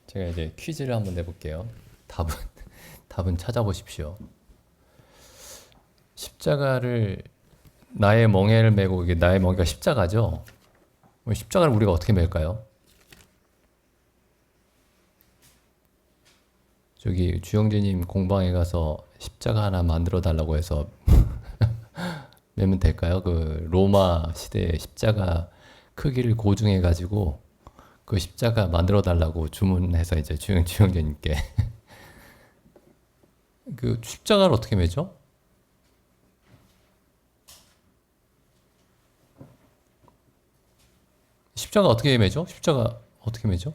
제가 이제 퀴즈를 한번 내볼게요. 답은 답은 찾아보십시오. 십자가를 나의 멍에를 메고 이게 나의 멍에가 십자가죠. 십자가를 우리가 어떻게 맬까요? 저기 주영재님 공방에 가서 십자가 하나 만들어 달라고 해서 매면 될까요? 그 로마 시대의 십자가 크기를 고증해 가지고 그 십자가 만들어 달라고 주문해서 이제 주영재님께 그 십자가를 어떻게 매죠? 십자가 어떻게 매죠? 십자가 어떻게 매죠?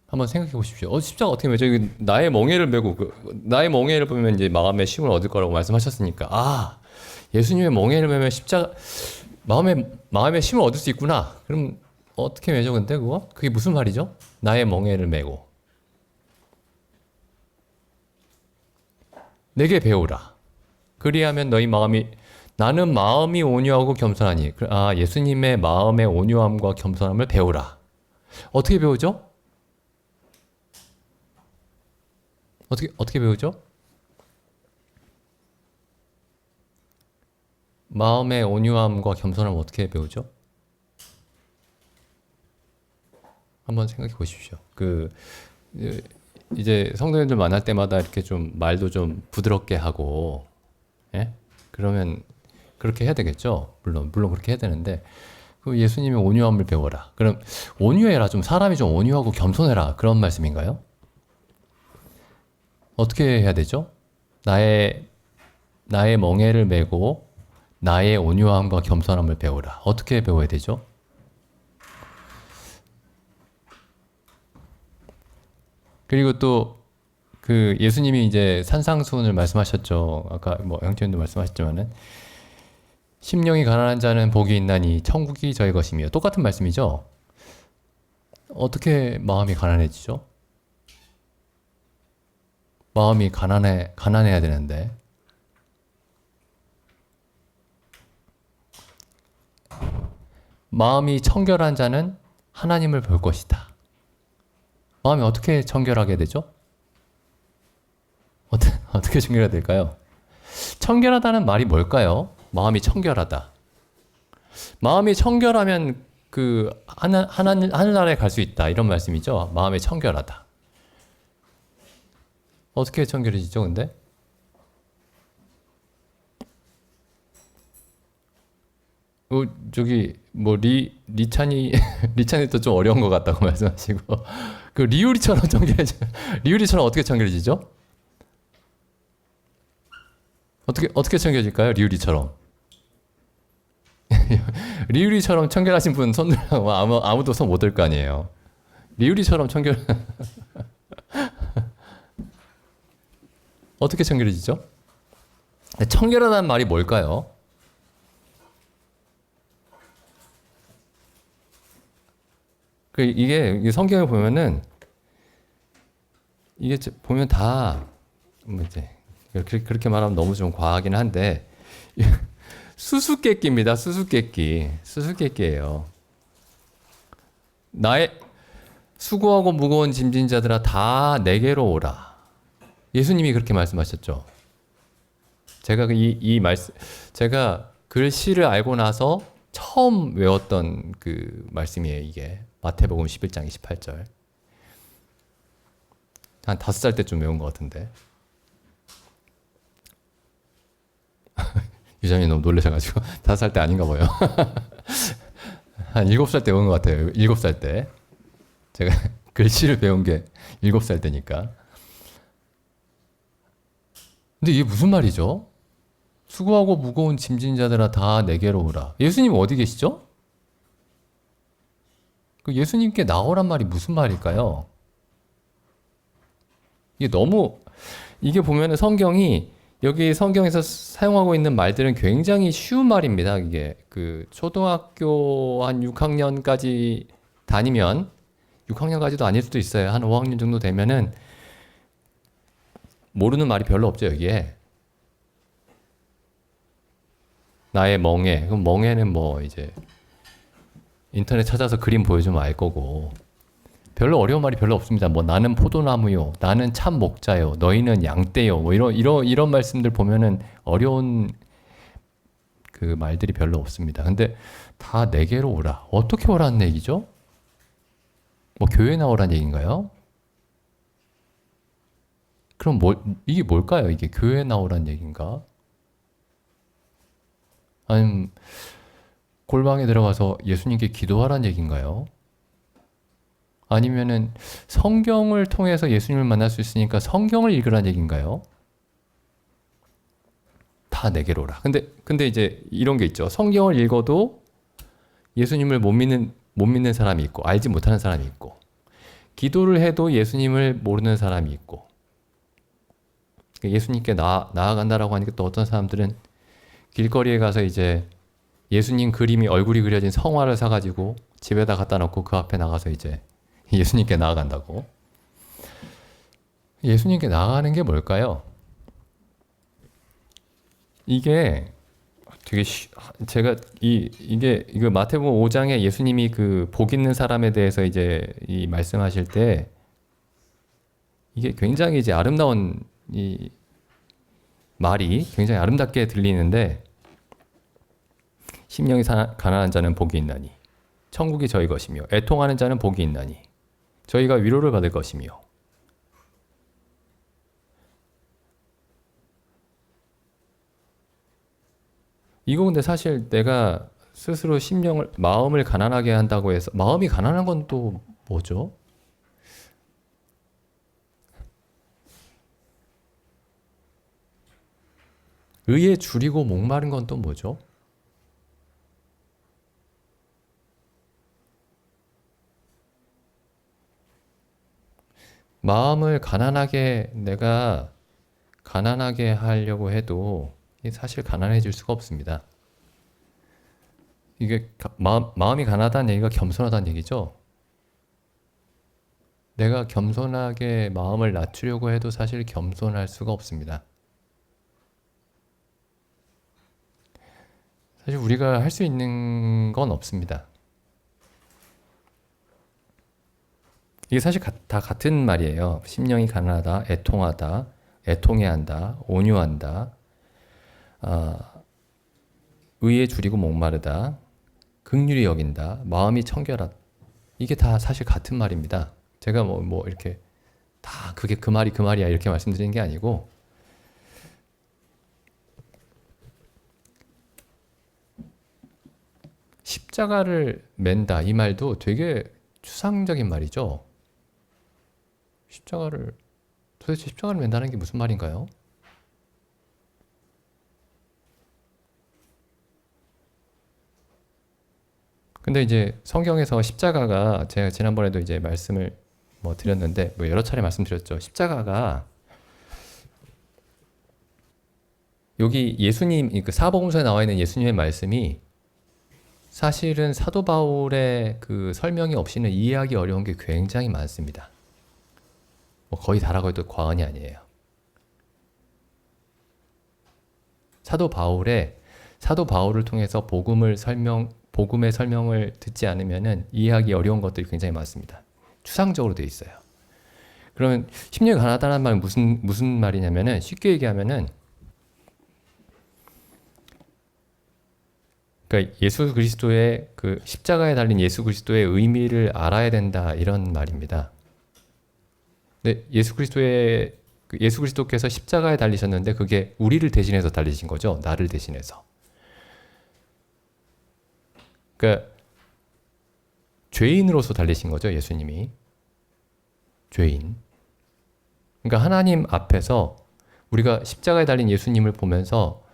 한번 생각해 보십시오. 십자가 어떻게 매죠? 이거 나의 멍에를 메고 나의 멍에를 보면 이제 마음의 쉼을 얻을 거라고 말씀하셨으니까 예수님의 멍에를 메면 십자가 마음의 쉼을 얻을 수 있구나. 그럼 어떻게 매죠? 근데 그거 그게 무슨 말이죠? 나의 멍에를 메고 내게 배우라. 그리하면 너희 마음이 나는 마음이 온유하고 겸손하니 예수님의 마음의 온유함과 겸손함을 배우라. 어떻게 배우죠? 어떻게 배우죠? 마음의 온유함과 겸손함을 어떻게 배우죠? 한번 생각해 보십시오. 이제 성도님들 만날 때마다 이렇게 좀 말도 좀 부드럽게 하고, 예? 그러면 그렇게 해야 되겠죠? 물론 그렇게 해야 되는데, 그 예수님의 온유함을 배워라. 그럼 온유해라. 좀 사람이 좀 온유하고 겸손해라. 그런 말씀인가요? 어떻게 해야 되죠? 나의 멍에를 메고 나의 온유함과 겸손함을 배우라. 어떻게 배워야 되죠? 그리고 또 그 예수님이 이제 산상수훈을 말씀하셨죠. 아까 뭐 형제님도 말씀하셨지만은 심령이 가난한 자는 복이 있나니 천국이 저의 것이며 똑같은 말씀이죠. 어떻게 마음이 가난해지죠? 마음이 가난해야 되는데 마음이 청결한 자는 하나님을 볼 것이다. 마음이 어떻게 청결하게 되죠? 어떻게 청결해야 될까요? 청결하다는 말이 뭘까요? 마음이 청결하다. 마음이 청결하면 그 하늘나라에 갈 수 있다. 이런 말씀이죠. 마음이 청결하다. 어떻게 청결해지죠, 근데? 저기 뭐 리찬이 리찬이 또 좀 어려운 것 같다고 말씀하시고 그 리우리처럼 어떻게 청결해지죠? 어떻게 청결해질까요? 리우리처럼 리우리처럼 청결하신 분 손들라고 아무도 손 못 들 거 아니에요. 리우리처럼 청결 어떻게 청결해지죠? 청결하다는 말이 뭘까요? 이게 성경을 보면은 이게 보면 다 뭐 이제 그렇게 말하면 너무 좀 과하긴 한데 수수께끼입니다. 수수께끼예요. 나의 수고하고 무거운 짐진 자들아 다 내게로 오라. 예수님이 그렇게 말씀하셨죠. 제가 제가 글씨를 알고 나서 처음 외웠던 그 말씀이에요. 이게 마태복음 11장 28절. 한 5살 때쯤 외운 것 같은데. 유장님 너무 놀라셔가지고 5살 때 아닌가 봐요. 한 7살 때 외운 것 같아요. 7살 때. 제가 글씨를 배운 게 7살 때니까. 근데 이게 무슨 말이죠? 수고하고 무거운 짐진 자들아 다 내게로 오라. 예수님 어디 계시죠? 그 예수님께 나오란 말이 무슨 말일까요? 이게 보면은 여기 성경에서 사용하고 있는 말들은 굉장히 쉬운 말입니다. 이게 그 초등학교 한 6학년까지 다니면 6학년까지도 아닐 수도 있어요. 한 5학년 정도 되면은 모르는 말이 별로 없죠, 여기에. 나의 멍에. 그럼 멍에는 뭐 이제 인터넷 찾아서 그림 보여주면 알 거고. 별로 어려운 말이 별로 없습니다. 뭐 나는 포도나무요, 나는 참 목자요, 너희는 양떼요. 뭐 이런 말씀들 보면은 어려운 그 말들이 별로 없습니다. 근데 다 내게로 오라. 어떻게 오라는 얘기죠? 뭐 교회 나오라는 얘기인가요? 그럼 이게 뭘까요? 이게 교회 나오라는 얘기인가? 아니면 골방에 들어가서 예수님께 기도하라는 얘기인가요? 아니면은 성경을 통해서 예수님을 만날 수 있으니까 성경을 읽으라는 얘기인가요? 다 내게로 오라. 근데 이제 이런 게 있죠. 성경을 읽어도 예수님을 못 믿는 사람이 있고, 알지 못하는 사람이 있고, 기도를 해도 예수님을 모르는 사람이 있고, 예수님께 나아간다라고 하니까 또 어떤 사람들은 길거리에 가서 이제 예수님 그림이 얼굴이 그려진 성화를 사가지고 집에다 갖다 놓고 그 앞에 나가서 이제 예수님께 나아간다고. 예수님께 나아가는 게 뭘까요? 이게 되게 제가 이거 마태복음 5장에 예수님이 그 복 있는 사람에 대해서 이제 이 말씀하실 때 이게 굉장히 이제 아름다운 이 말이 굉장히 아름답게 들리는데, 심령이 가난한 자는 복이 있나니 천국이 저희 것이며, 애통하는 자는 복이 있나니 저희가 위로를 받을 것이며. 이거 근데 사실 내가 스스로 마음을 가난하게 한다고 해서, 마음이 가난한 건 또 뭐죠? 의에 줄이고 목마른 건 또 뭐죠? 마음을 내가 가난하게 하려고 해도 사실 가난해질 수가 없습니다. 이게 마음이 가난하다는 얘기가 겸손하다는 얘기죠. 내가 겸손하게 마음을 낮추려고 해도 사실 겸손할 수가 없습니다. 사실 우리가 할 수 있는 건 없습니다. 이게 사실 다 같은 말이에요. 심령이 가난하다, 애통하다, 애통해한다, 온유한다, 의에 줄이고 목마르다, 긍휼히 여긴다, 마음이 청결하다. 이게 다 사실 같은 말입니다. 제가 뭐 이렇게 다 그게 그 말이야 이렇게 말씀드리는 게 아니고, 십자가를 맨다 이 말도 되게 추상적인 말이죠. 도대체 십자가를 맨다는 게 무슨 말인가요? 근데 이제 성경에서 십자가가, 제가 지난번에도 이제 말씀을 드렸는데, 여러 차례 말씀드렸죠. 십자가가 여기 예수님, 그 사복음서에 나와 있는 예수님의 말씀이 사실은 사도 바울의 그 설명이 없이는 이해하기 어려운 게 굉장히 많습니다. 거의 다라고 해도 과언이 아니에요. 사도 바울을 통해서 복음의 설명을 듣지 않으면은 이해하기 어려운 것들이 굉장히 많습니다. 추상적으로 되어 있어요. 그러면 심령이 가난하다는 말은 무슨 말이냐면은, 쉽게 얘기하면은, 그러니까 예수 그리스도의 그 십자가에 달린 예수 그리스도의 의미를 알아야 된다, 이런 말입니다. 근데 예수 그리스도께서 십자가에 달리셨는데 그게 우리를 대신해서 달리신 거죠. 나를 대신해서. 그러니까 죄인으로서 달리신 거죠, 예수님이. 죄인. 그러니까 하나님 앞에서 우리가 십자가에 달린 예수님을 보면서,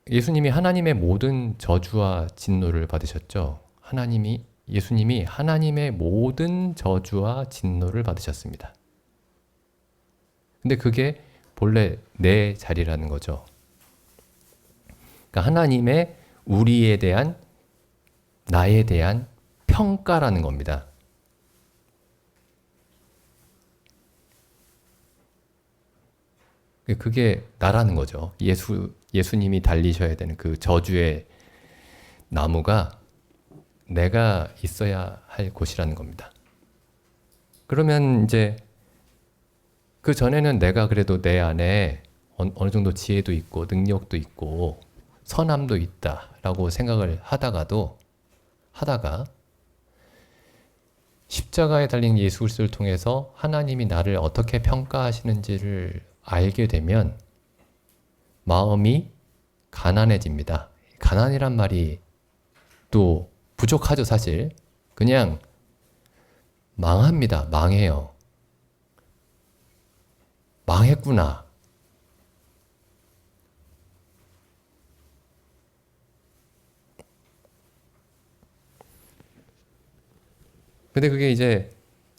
예수님이 하나님의 모든 저주와 진노를 받으셨죠. 예수님이 하나님의 모든 저주와 진노를 받으셨습니다. 근데 그게 본래 내 자리라는 거죠. 그러니까 하나님의 나에 대한 평가라는 겁니다. 그게 나라는 거죠. 예수님이 달리셔야 되는 그 저주의 나무가 내가 있어야 할 곳이라는 겁니다. 그러면 이제 그 전에는 내가 그래도 내 안에 어느 정도 지혜도 있고 능력도 있고 선함도 있다라고 생각을 하다가 십자가에 달린 예수 그리스도를 통해서 하나님이 나를 어떻게 평가하시는지를 알게 되면 마음이 가난해집니다. 가난이란 말이 또 부족하죠, 사실. 그냥 망합니다. 망해요. 망했구나. 근데 그게 이제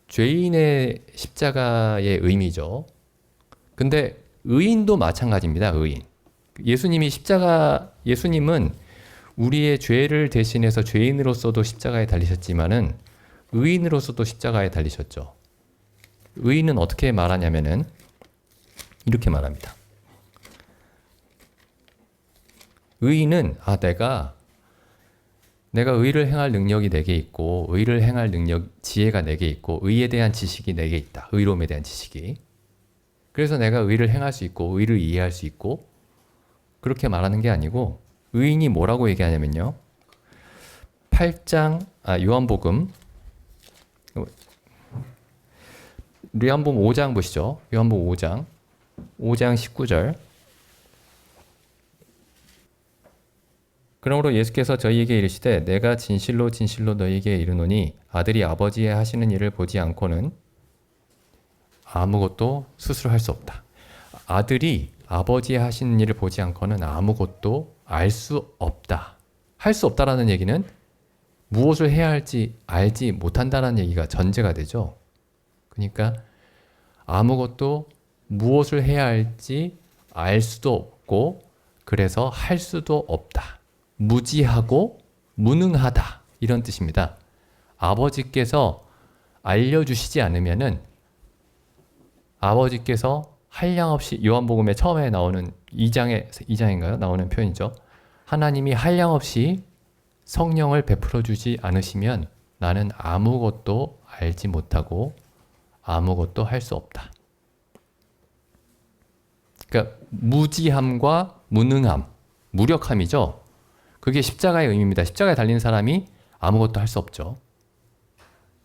죄인의 십자가의 의미죠. 근데 의인도 마찬가지입니다. 의인. 예수님은 우리의 죄를 대신해서 죄인으로서도 십자가에 달리셨지만은 의인으로서도 십자가에 달리셨죠. 의인은 어떻게 말하냐면은 이렇게 말합니다. 의인은 내가 의를 행할 능력이 내게 있고 의를 행할 지혜가 내게 있고 의에 대한 지식이 내게 있다. 의로움에 대한 지식이. 그래서 내가 의를 행할 수 있고 의를 이해할 수 있고 그렇게 말하는 게 아니고 의인이 뭐라고 얘기하냐면요. 요한복음 5장 보시죠. 요한복음 5장 19절. 그러므로 예수께서 저희에게 이르시되 내가 진실로 진실로 너희에게 이르노니 아들이 아버지의 하시는 일을 보지 않고는 아무것도 스스로 할 수 없다. 아들이 아버지의 하시는 일을 보지 않고는 아무것도 알 수 없다. 할 수 없다라는 얘기는 무엇을 해야 할지 알지 못한다라는 얘기가 전제가 되죠. 그러니까 아무것도 무엇을 해야 할지 알 수도 없고 그래서 할 수도 없다. 무지하고 무능하다. 이런 뜻입니다. 아버지께서 알려주시지 않으면은 아버지께서 한량없이 요한복음의 처음에 나오는 2장인가요? 나오는 표현이죠. 하나님이 한량없이 성령을 베풀어 주지 않으시면 나는 아무것도 알지 못하고 아무것도 할 수 없다. 그러니까 무지함과 무능함, 무력함이죠. 그게 십자가의 의미입니다. 십자가에 달린 사람이 아무것도 할 수 없죠.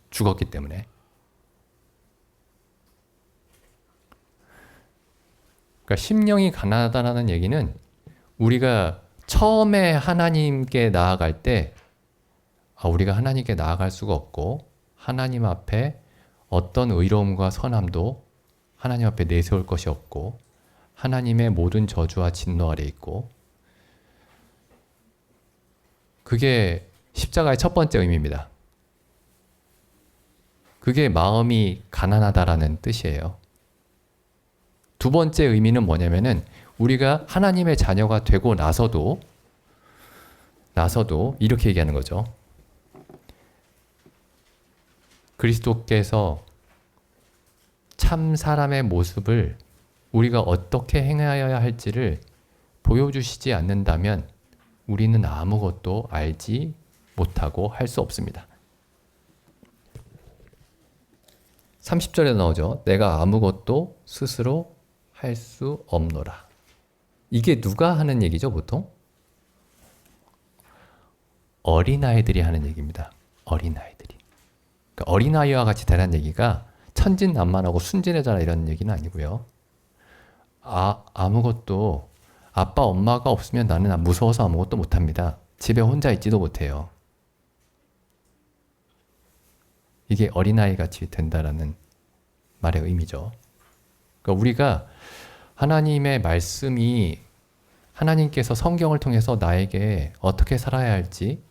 죽었기 때문에. 그러니까 심령이 가난하다는 얘기는 우리가 처음에 하나님께 나아갈 때 우리가 하나님께 나아갈 수가 없고 하나님 앞에 어떤 의로움과 선함도 하나님 앞에 내세울 것이 없고 하나님의 모든 저주와 진노 아래 있고 그게 십자가의 첫 번째 의미입니다. 그게 마음이 가난하다라는 뜻이에요. 두 번째 의미는 뭐냐면은 우리가 하나님의 자녀가 되고 나서도 이렇게 얘기하는 거죠. 그리스도께서 참 사람의 모습을 우리가 어떻게 행하여야 할지를 보여주시지 않는다면 우리는 아무것도 알지 못하고 할 수 없습니다. 30절에 나오죠. 내가 아무것도 스스로 할 수 없노라. 이게 누가 하는 얘기죠, 보통? 어린아이들이 하는 얘기입니다. 어린아이들이. 그러니까 어린아이와 같이 되라는 얘기가 천진난만하고 순진해져라 이런 얘기는 아니고요. 아무것도 아빠 엄마가 없으면 나는 무서워서 아무것도 못합니다. 집에 혼자 있지도 못해요. 이게 어린아이같이 된다라는 말의 의미죠. 그러니까 우리가 하나님의 말씀이 하나님께서 성경을 통해서 나에게 어떻게 살아야 할지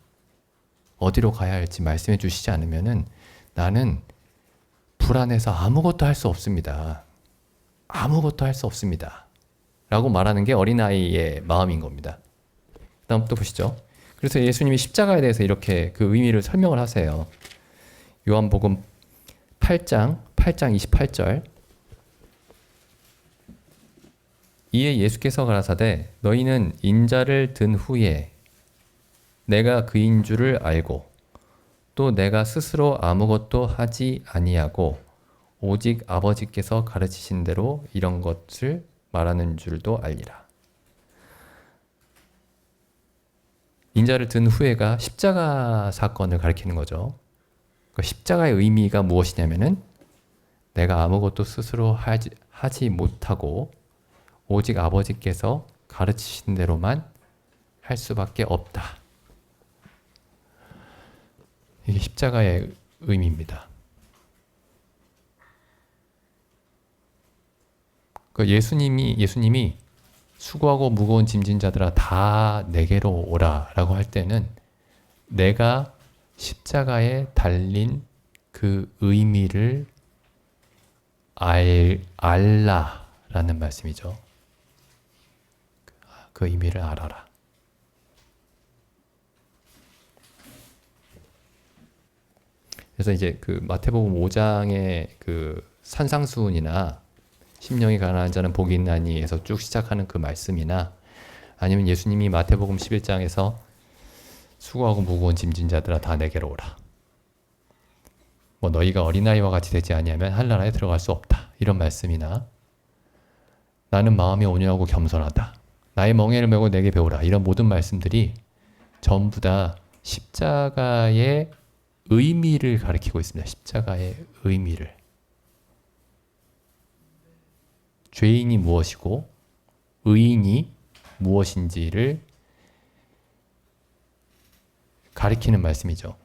어디로 가야 할지 말씀해 주시지 않으면은 나는 불안해서 아무것도 할 수 없습니다. 아무것도 할 수 없습니다. 라고 말하는 게 어린아이의 마음인 겁니다. 다음 또 보시죠. 그래서 예수님이 십자가에 대해서 이렇게 그 의미를 설명을 하세요. 요한복음 8장 28절 이에 예수께서 가라사대 너희는 인자를 든 후에 내가 그인 줄을 알고 또 내가 스스로 아무것도 하지 아니하고 오직 아버지께서 가르치신 대로 이런 것을 말하는 줄도 알리라. 인자를 든 후에가 십자가 사건을 가리키는 거죠. 그 십자가의 의미가 무엇이냐면은 내가 아무것도 스스로 하지 못하고 오직 아버지께서 가르치신 대로만 할 수밖에 없다. 이게 십자가의 의미입니다. 그 예수님이 수고하고 무거운 짐진 자들아 다 내게로 오라라고 할 때는 내가 십자가에 달린 그 의미를 알라라는 말씀이죠. 그 의미를 알아라. 그래서 이제 그 마태복음 5장의 그 산상수훈이나 심령이 가난한 자는 복이 있나니에서 쭉 시작하는 그 말씀이나 아니면 예수님이 마태복음 11장에서 수고하고 무거운 짐진 자들아 다 내게로 오라. 뭐 너희가 어린아이와 같이 되지 아니하면 한나라에 들어갈 수 없다. 이런 말씀이나 나는 마음이 온유하고 겸손하다. 나의 멍에를 메고 내게 배우라. 이런 모든 말씀들이 전부 다 십자가의 의미를 가리키고 있습니다. 십자가의 의미를. 죄인이 무엇이고 의인이 무엇인지를 가리키는 말씀이죠.